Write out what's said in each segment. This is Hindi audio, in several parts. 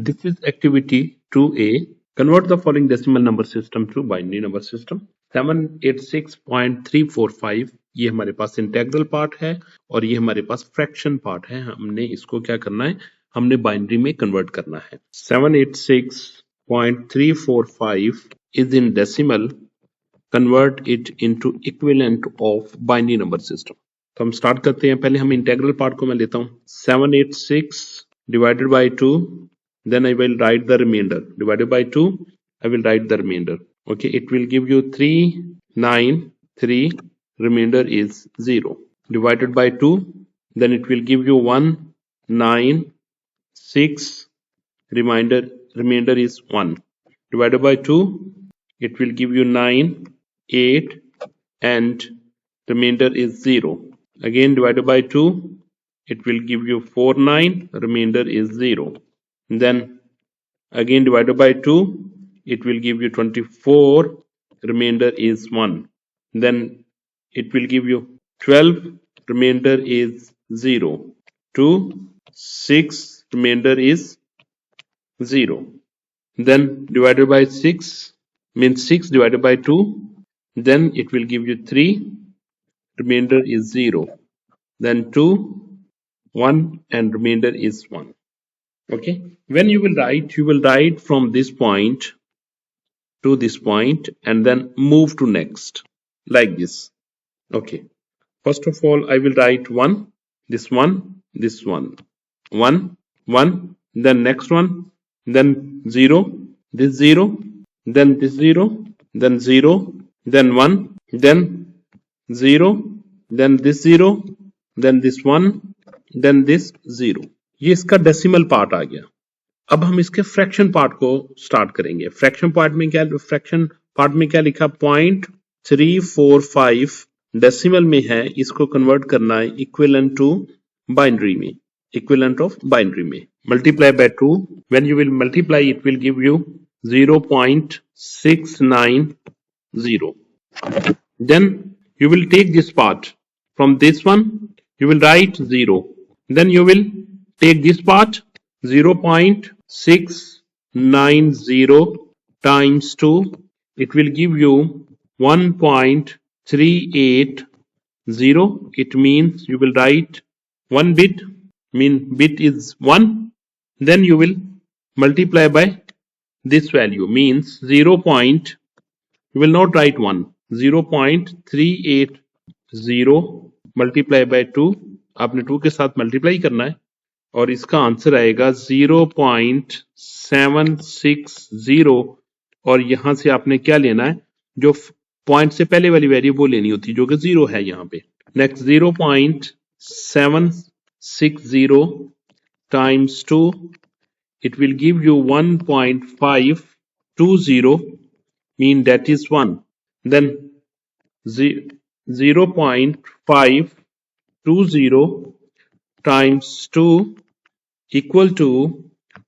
This is activity 2A. Convert the following decimal number system to binary number system. 786.345 ये हमारे पास इंटेग्रल पार्ट है और ये हमारे पास फ्रैक्शन पार्ट है. हमने इसको क्या करना है, हमने बाइनरी में कन्वर्ट करना है. 786.345 is in decimal. Convert it into equivalent of binary number system. तो हम स्टार्ट करते हैं. पहले हम इंटेग्रल पार्ट को मैं लेता हूं. 786 divided by 2, then I will write the remainder. Divided by 2, I will write the remainder. Okay, it will give you 393, remainder is 0. Divided by 2, then it will give you 196, remainder is 1. Divided by 2, it will give you 9, 8, and remainder is 0. Again divided by 2, it will give you 4, 9, remainder is 0. Then again divided by 2, it will give you 24, remainder is 1. Then it will give you 12, remainder is 0. 2, 6, remainder is 0. Then divided by 6 means 6 divided by 2, then it will give you 3, remainder is 0. Then 2, 1, and remainder is 1. Okay, when you will write from this point to this point and then move to next like this. Okay, first of all I will write 1, this 1, this 1, 1, 1, then next one, then 0, this 0, then this 0, then 0, then 1, then 0, then this 0, then this 1, then this 0. ये इसका डेसिमल पार्ट आ गया. अब हम इसके फ्रैक्शन पार्ट को स्टार्ट करेंगे. फ्रैक्शन पार्ट में क्या लिखा, 0.345 डेसिमल में है. इसको कन्वर्ट करना है इक्विवेलेंट टू बाइनरी में, इक्विवेलेंट ऑफ बाइनरी में. Multiply by 2, when you will multiply it will give you 0.690. then you will take this part. From this one you will write 0. Then you will take this part, 0.690 times 2. It will give you 1.380. It means you will write 1 bit, mean bit is 1. Then you will multiply by this value, means 0. You will not write 1. 0.380 multiply by 2. आपने 2 के साथ मल्टीप्लाई करना है और इसका आंसर आएगा 0.760. और यहां से आपने क्या लेना है, जो पॉइंट से पहले वाली वैल्यू वो लेनी होती है जो कि 0 है यहाँ पे. Next 0.760 times 2, it will give you 1.520, mean that is 1. Then 0.520 times 2 equal to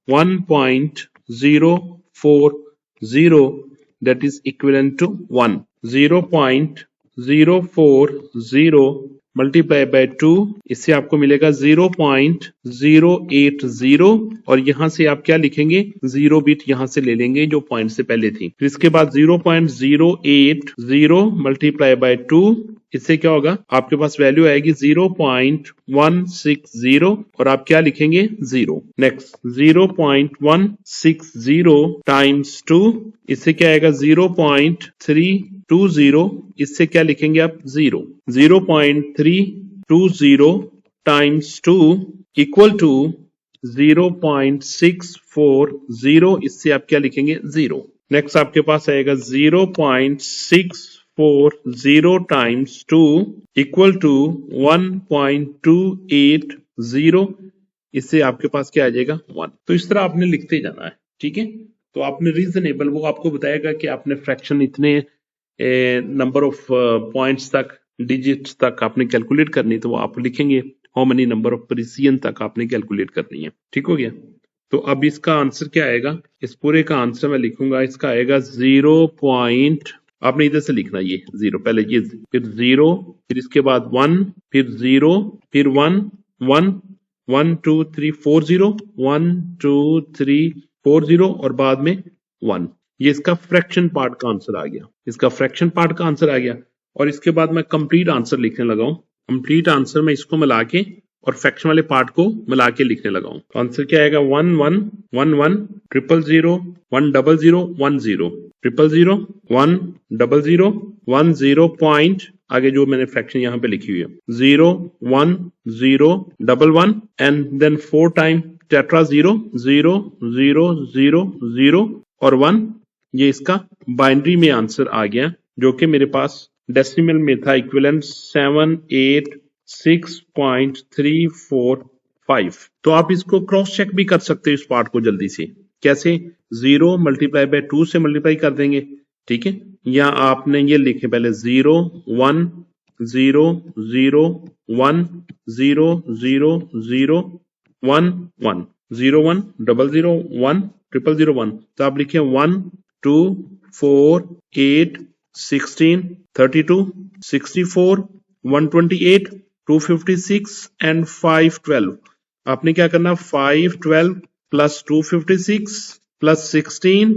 1.040, that is equivalent to 1. 0.040 multiply by 2, इससे आपको मिलेगा 0.080. और यहां से आप क्या लिखेंगे, 0 बिट यहां से ले लेंगे जो पॉइंट से पहले थी. फिर इसके बाद 0.080 multiply by 2, इससे क्या होगा, आपके पास वैल्यू आएगी 0.160 और आप क्या लिखेंगे, 0. नेक्स्ट 0.160 times 2, इससे क्या आएगा 0.320. इससे क्या लिखेंगे आप, 0. 0.320 times 2 equal to 0.640. इससे आप क्या लिखेंगे, 0. नेक्स्ट आपके पास आएगा 0.640 times 2 equal to 1.280. इससे आपके पास क्या आ जाएगा, 1. तो इस तरह आपने लिखते जाना है. ठीक है, तो आपने रीजनेबल, वो आपको बताएगा कि आपने फ्रैक्शन इतने नंबर ऑफ पॉइंट्स तक, डिजिट्स तक आपने कैलकुलेट करनी, तो वो आप लिखेंगे how many number of precision तक आपने कैलकुलेट करनी है. ठीक हो गया. तो अब इसका आंसर क्या आएगा, इस पूरे का आंसर मैं लिखूंगा. इसका आएगा 0. आपने इधर से लिखना, ये 0 पहले, ये फिर 0, फिर इसके बाद 1, फिर 0, फिर 1, 1, 1 2 3 4 0, 1 2 3 4 0 और बाद में 1। ये इसका फ्रैक्शन पार्ट का आंसर आ गया, इसका फ्रैक्शन पार्ट का आंसर आ गया। और इसके बाद मैं कंप्लीट आंसर लिखने लगा हूं। कंप्लीट आंसर में इसको मिला के और फ्रैक्शन वाले पार्ट को मिला के लिखने लगा हूं। तो आंसर क्या आएगा? 1 1 1 1 0 0 1 0 0 1 0 0 0 1 0 0 1 0 पॉइंट, आगे जो मैंने फ्रैक्शन यहाँ पे लिखी हुई है, 0 1 0 1 1 एंड देन 4 टाइम टेट्रा 0 0 0 0 0 और 1। ये इसका बाइनरी में आंसर आ गया, जो कि मेरे पास डेसिमल में था इक्विवेलेंट 786.345। तो आप इसको क्रॉस चेक भी कर सकते हो इस पार्ट को जल्दी से। कैसे? 0 मल्टीप्लाई बाय 2 से मल्टीप्लाई कर देंगे, ठीक है। या आपने ये लिखे पहले 0 1 0 0 1 0 0 0 1 1 0 1 0 0 1 0 0 1। तो आप लिखे 1 2 4 8 16 32 64 128 256 एंड 512। आपने क्या करना? 512 प्लस 256 प्लस 16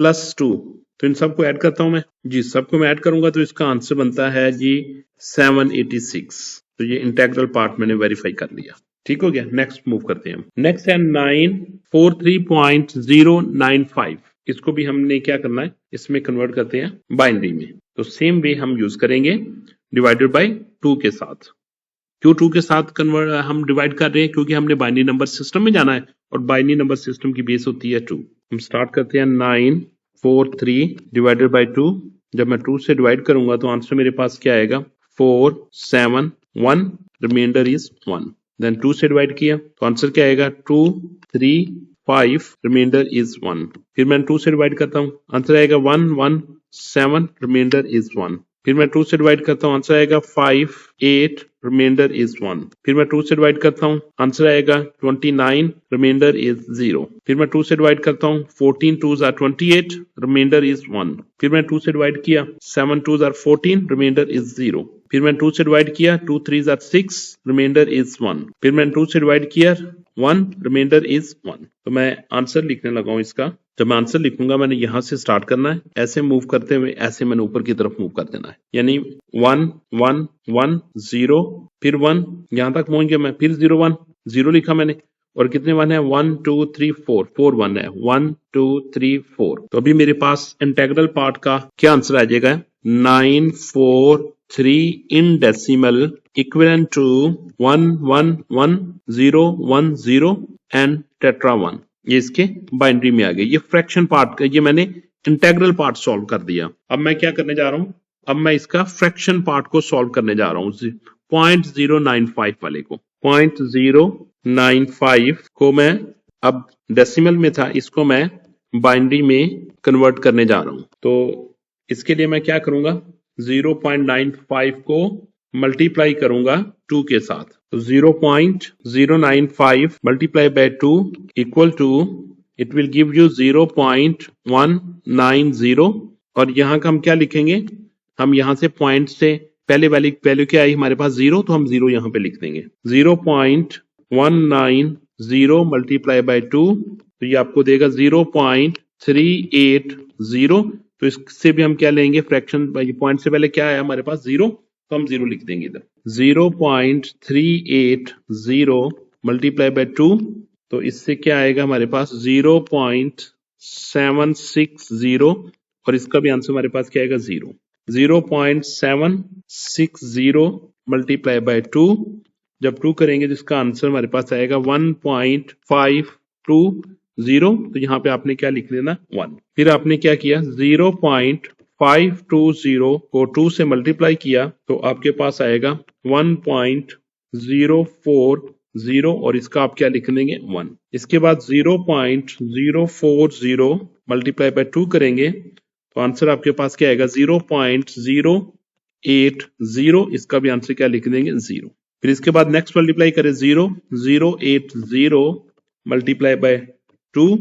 प्लस 2। तो इन सबको ऐड करता हूं मैं जी, सबको मैं ऐड करूंगा तो इसका आंसर बनता है जी 786। तो ये इंटेग्रल पार्ट मैंने वेरीफाई कर लिया, ठीक हो गया। नेक्स्ट मूव करते हैं हम। नेक्स्ट है 943.095। इसको भी हमने क्या करना है, इसमें कन्वर्ट करते हैं बाइनरी में। तो सेम वे हम यूज करेंगे डिवाइडेड बाय 2 के साथ। क्यों 2 के साथ कन्वर्ट हम डिवाइड कर रहे हैं? क्योंकि हमने बाइनरी नंबर सिस्टम में जाना है और बाइनरी नंबर सिस्टम की बेस होती है 2। हम स्टार्ट करते हैं 943 डिवाइडेड बाय 2। जब मैं 2 से डिवाइड करूंगा तो आंसर मेरे पास क्या आएगा? 471, रिमाइंडर इज 1। देन 2 से डिवाइड किया तो आंसर क्या आएगा? 235, रिमाइंडर इज 1। फिर मैं 2 से डिवाइड करता हूं, आंसर आएगा 117, रिमाइंडर इज 1। फिर मैं 2 से डिवाइड करता हूं, आंसर आएगा 58, रिमाइंडर इज 1। फिर मैं 2 से डिवाइड करता हूं, आंसर आएगा 29, रिमाइंडर इज 0। फिर मैं 2 से डिवाइड करता हूं, 14 2s are 28, रिमाइंडर इज 1। फिर मैं 2 से डिवाइड किया, 7 2s are 14, रिमाइंडर इज 0। फिर मैं 2 से डिवाइड किया, 2 3s are 6, रिमाइंडर इज 1। फिर मैंने 2 से डिवाइड किया 1, रिमाइंडर इज 1। तो मैं आंसर लिखने लगा हूं इसका। जब मैं आंसर लिखूंगा मैंने यहां से स्टार्ट करना है, ऐसे मूव करते हुए ऐसे मैंने ऊपर की तरफ मूव कर देना है, यानी 1 1 1 0 फिर 1, यहां तक पहुंच गया मैं। फिर 0 1 0 लिखा मैंने, और कितने 1 है? 1 2 3 4 4 1 है, 1 2 3 4। तो अभी मेरे पास इंटेग्रल पार्ट का क्या आंसर आ जाएगा? 943 in decimal equivalent to 1111010 and tetra 1। ये इसके बाइनरी में आ गए। ये फ्रैक्शन पार्ट का, ये मैंने इंटेग्रल पार्ट सॉल्व कर दिया। अब मैं क्या करने जा रहा हूं? अब मैं इसका फ्रैक्शन पार्ट को सॉल्व करने जा रहा हूं, 0.095 वाले को। 0.095 को मैं, अब डेसिमल में था, इसको मैं बाइनरी में कन्वर्ट करने जा रहा हूं। तो इसके लिए मैं क्या करूंगा? 0.95 को मल्टीप्लाई करूंगा 2 के साथ। तो 0.095 multiply by 2 equal to, it will give you 0.190। और यहाँ का हम क्या लिखेंगे? हम यहाँ से पॉइंट से पहले वाली वैल्यू क्या आई हमारे पास? 0, तो हम 0 यहाँ पे लिख देंगे। 0.190 मल्टीप्लाई बाय 2, तो ये आपको देगा 0.380। तो इससे भी हम क्या लेंगे? फ्रैक्शन पॉइंट से पहले क्या आया हमारे पास? 0, तो हम 0 लिख देंगे इधर। 0.380 मल्टीप्लाई बाय 2, तो इससे क्या आएगा हमारे पास? 0.760, और इसका भी आंसर हमारे पास क्या आएगा? 0। 0.760 मल्टीप्लाई बाय 2, जब 2 करेंगे तो इसका आंसर हमारे पास आएगा 1.520। तो यहाँ पे आपने क्या लिख लेना? 1। फिर आपने क्या किया? 0.520 को 2 से मल्टीप्लाई किया तो आपके पास आएगा 1.040, और इसका आप क्या लिख लेंगे? 1। इसके बाद 0.040 मल्टीप्लाई बाय 2 करेंगे तो आंसर आपके पास क्या आएगा? 0.080। इसका भी आंसर क्या लिख देंगे? 0। फिर इसके बाद नेक्स्ट मल्टीप्लाई करें 0.080 मल्टीप्लाई बाय 2,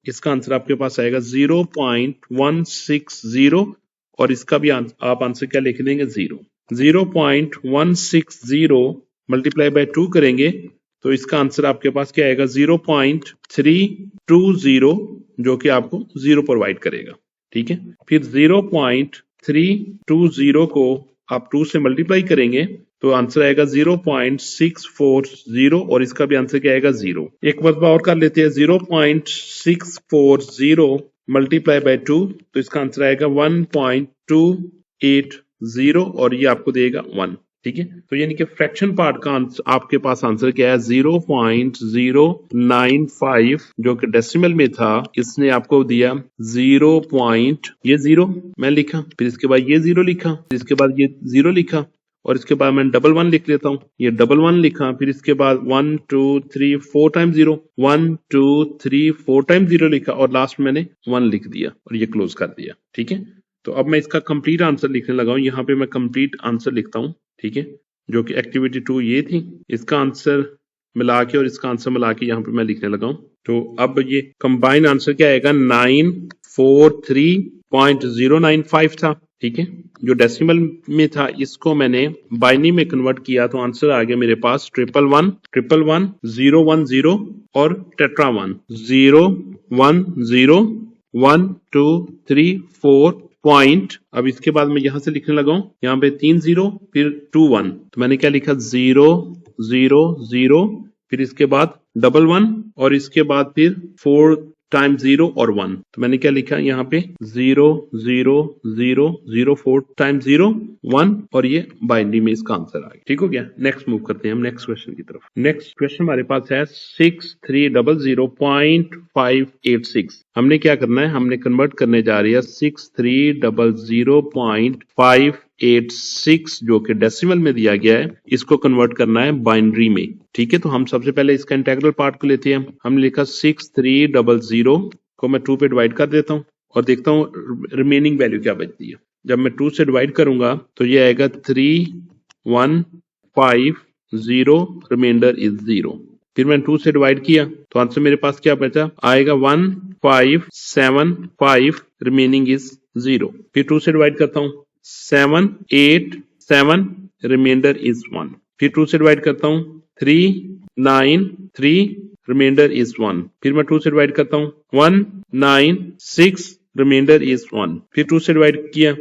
इसका आंसर आपके पास आएगा 0.160, और इसका भी आप आंसर क्या लिख देंगे? 0। 0.160 मल्टीप्लाई बाय 2 करेंगे तो इसका आंसर आपके पास क्या आएगा 0.320 जो कि आपको 0 प्रोवाइड करेगा। ठीक है, फिर 0.320 को आप 2 से मल्टीप्लाई करेंगे तो आंसर आएगा 0.640 और इसका भी आंसर क्या आएगा 0। एक मरतबा और कर लेते हैं 0.640 मल्टीप्लाई बाय 2 तो इसका आंसर आएगा 1.280 और ये आपको देगा 1। ठीक है, तो यानी कि फ्रैक्शन पार्ट का आपके पास आंसर क्या है 0.095 जो कि डेसिमल में था, इसने आपको दिया 0. मैं लिखा, फिर इसके बाद ये 0 लिखा, फिर इसके बाद ये 0 लिखा और इसके बाद मैं 1 लिख लेता हूँ, ये 1 लिखा, फिर इसके बाद 1 2 3 4 टाइम 0, 1 2 3 4 टाइम 0 लिखा और लास्ट मैंने 1 लिख दिया और ये क्लोज कर दिया। ठीक है, तो अब मैं इसका कंप्लीट आंसर लिखने लगा हूँ। यहाँ पे मैं कंप्लीट आंसर लिखता हूँ। ठीक है, जो कि एक्टिविटी 2 ये थी, इसका आंसर मिला के और इसका आंसर मिला के यहाँ पे मैं लिखने लगा हूँ। तो अब ये कंबाइन आंसर क्या आएगा 943.095 था। ठीक है, जो डेसिमल में था इसको मैंने बाइनरी में कन्वर्ट किया तो आंसर आ गया मेरे पास 111 111 010 और टेट्रा 1 010 1 2 3 4 पॉइंट। अब इसके बाद मैं यहां से लिखने लगा हूं, यहाँ पे 3 0 फिर 2 1 तो मैंने क्या लिखा 0 0 0 फिर इसके बाद 1 और इसके बाद फिर 4 टाइम 0 और 1 तो मैंने क्या लिखा यहाँ पे 0 0 0 0 4 टाइम 0 1 और ये बाइनरी में इसका आंसर आ गया। ठीक हो गया, नेक्स्ट मूव करते हैं हम नेक्स्ट क्वेश्चन की तरफ। नेक्स्ट क्वेश्चन हमारे पास है 6300.586। हमने क्या करना है, हमने कन्वर्ट करने जा रही है 6300.586 जो कि डेसिमल में दिया गया है, इसको कन्वर्ट करना है बाइनरी में। ठीक है, तो हम सबसे पहले इसका इंटीग्रल पार्ट को लेते हैं। हमने लिखा 6300 को मैं 2 पे डिवाइड कर देता हूँ और देखता हूँ रिमेनिंग वैल्यू क्या बचती है। जब मैं 2 से डिवाइड करूंगा तो ये आएगा 3150, रिमाइंडर इज 0। फिर मैंने 2 से डिवाइड किया तो आंसर मेरे पास क्या बचा, आएगा 1575, रिमेनिंग इज 0। फिर 2 से डिवाइड करता हूँ 787, रिमाइंडर इज 1। फिर 2 से डिवाइड करता हूँ 393, रिमाइंडर इज 1। फिर मैं 2 से डिवाइड करता हूँ 196, रिमाइंडर इज 1। फिर 2 से डिवाइड किया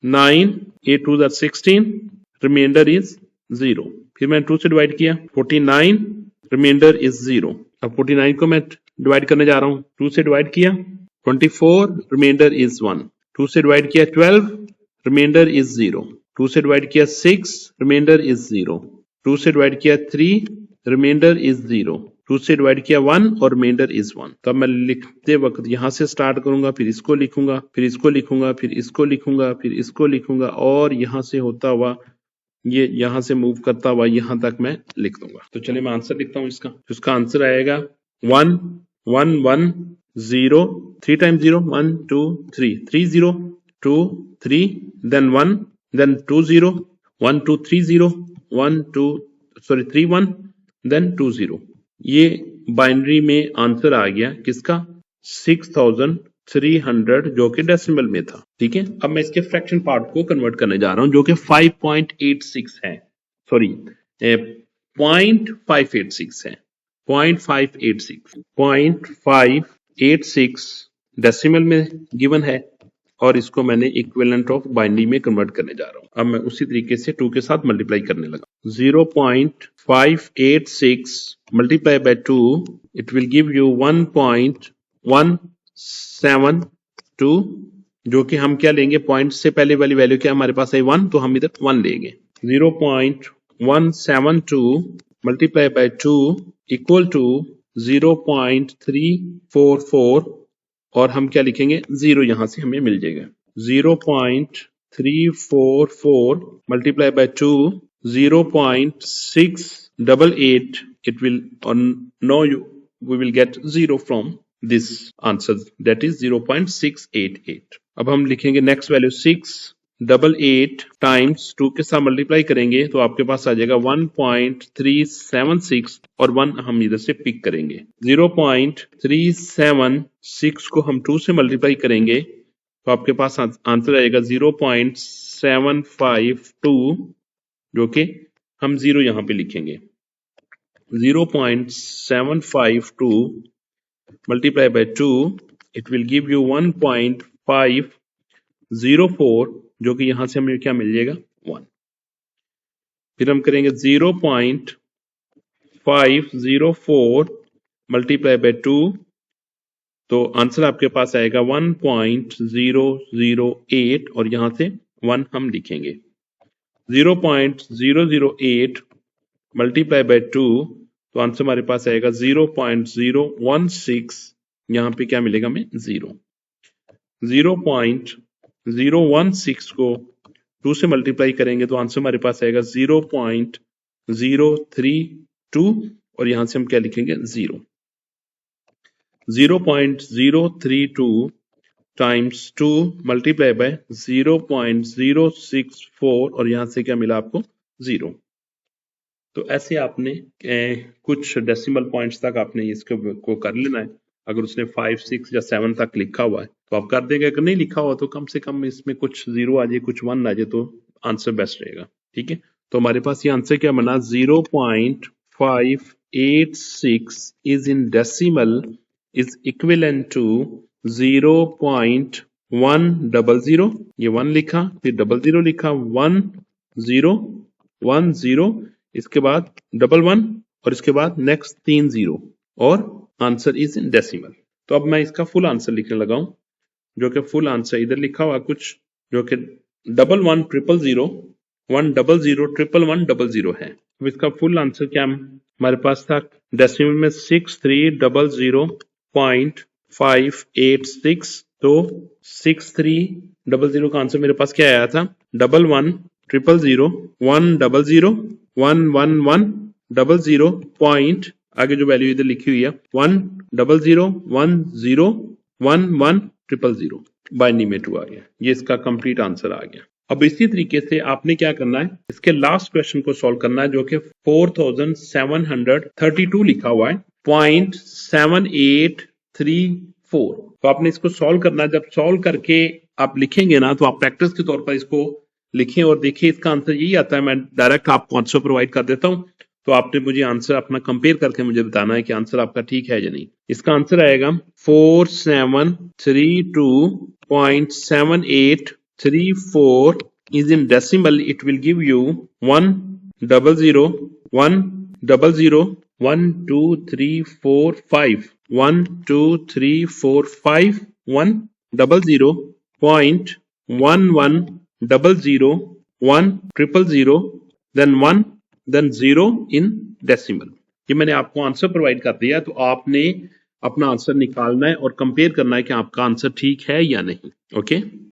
9 8 2 16, रिमाइंडर इज 0। फिर मैं 2 से डिवाइड किया 49, रिमाइंडर इज 0। अब 49 को मैं डिवाइड करने जा रहा हूँ, 2 से डिवाइड किया 24, रिमाइंडर इज 1। 2 से डिवाइड किया 12, रिमाइंडर इज 0। 2 से डिवाइड किया 6, रिमाइंडर इज 0। 2 से डिवाइड किया 3, रिमाइंडर इज 0। 2 से डिवाइड किया 1 और रिमाइंडर इज 1। तब मैं लिखते वक्त यहां से स्टार्ट करूंगा, फिर इसको लिखूंगा, फिर इसको लिखूंगा, फिर इसको लिखूंगा, फिर इसको लिखूंगा और यहां से होता हुआ ये यहां से मूव करता हुआ यहां तक मैं लिख दूंगा। तो चलिए मैं आंसर लिखता हूं इसका। तो इसका आंसर आएगा 1 1 1 0 3 टाइम 0 1 2 3 3 0 2 3 देन 1 देन 2 0 1 2 3 0 1 2 3 1 देन 2 0। ये बाइनरी में आंसर आ गया किसका 6300 जो कि डेसिमल में था। ठीक है, अब मैं इसके फ्रैक्शन पार्ट को कन्वर्ट करने जा रहा हूं जो कि 5.86 है, सॉरी 0.586 है, 0.586 डेसिमल में गिवन है और इसको मैंने इक्विवेलेंट ऑफ बाइनरी में कन्वर्ट करने जा रहा हूं। अब मैं उसी तरीके से 2 के साथ मल्टीप्लाई करने लगा। 0.586 multiply by 2, it will give you 1.172 जो कि हम क्या लेंगे, पॉइंट से पहले वाली वैल्यू क्या हमारे पास है 1 तो हम इधर 1 लेंगे। 0.172 multiply by 2 इक्वल टू 0.344 और हम क्या लिखेंगे 0 यहां से हमें मिल जाएगा। 0.344 multiply by 2 0.688, it will we will get 0 from this answer, that is 0.688। अब हम लिखेंगे नेक्स्ट वैल्यू 688 टाइम्स 2 के साथ मल्टीप्लाई करेंगे तो आपके पास आ जाएगा 1.376 और 1 हम इधर से पिक करेंगे। 0.376 को हम 2 से मल्टीप्लाई करेंगे तो आपके पास आंसर आएगा 0.752 जो कि हम 0 यहां पे लिखेंगे। 0.752 multiply by 2, it will give you 1.504, जो कि यहां से हमें क्या मिल जाएगा 1। फिर हम करेंगे 0.504 मल्टीप्लाई बाय 2, तो आंसर आपके पास आएगा 1.008 और यहां से 1 हम लिखेंगे। 0.008 मल्टीप्लाई बाय 2, तो आंसर हमारे पास आएगा 0.016, यहां पे क्या मिलेगा हमें 0। 0.016 को 2 से मल्टीप्लाई करेंगे तो आंसर हमारे पास आएगा 0.032 और यहां से हम क्या लिखेंगे 0। 0.032 टाइम्स 2 मल्टीप्लाई बाय 0.064 और यहां से क्या मिला आपको 0। तो ऐसे आपने कुछ डेसिमल पॉइंट्स तक आपने इसको कर लेना है। अगर उसने 5, 6 या 7 तक लिखा हुआ है तो आप कर देंगे, अगर नहीं लिखा हुआ तो कम से कम इसमें कुछ 0 आ जाए, कुछ 1 आ जाए तो आंसर बेस्ट रहेगा। ठीक है, तो हमारे पास ये आंसर क्या बना, 0.586 is in decimal is equivalent to 0.100। ये 1 लिखा, फिर 00 लिखा, 1010, इसके बाद 11 और इसके बाद नेक्स्ट 3 0 और आंसर इज इन डेसिमल। तो अब मैं इसका फुल आंसर लिखने लगा हूं, जो कि फुल आंसर इधर लिखा हुआ कुछ, जो कि 110000 1001100 है। अब इसका फुल आंसर क्या हमारे पास था, डेसिमल में 6300.586, तो 6300 का आंसर मेरे पास क्या आया था, 110000 100 11100 पॉइंट, आगे जो वैल्यू इधर लिखी हुई है 100101100 बाइनरी में 2 आ गया। ये इसका कंप्लीट आंसर आ गया। अब इसी तरीके से आपने क्या करना है, इसके लास्ट क्वेश्चन को सॉल्व करना है, जो कि 4732 लिखा हुआ है 0.7834। तो आपने इसको सॉल्व करना है। जब सॉल्व करके आप लिखेंगे ना, तो आप प्रैक्टिस के तौर पर इसको लिखें और देखिए इसका आंसर यही आता है। मैं डायरेक्ट आपको आंसर प्रोवाइड कर देता हूं, तो आपने मुझे आंसर अपना कंपेयर करके मुझे बताना है कि आंसर आपका ठीक है या नहीं। इसका आंसर आएगा 4732.7834 is in decimal, it will give you 10010012345 12345 then 1 then 0 in decimal। ये मैंने आपको आंसर प्रोवाइड कर दिया, तो आपने अपना आंसर निकालना है और कंपेयर करना है कि आपका आंसर ठीक है या नहीं। ओके।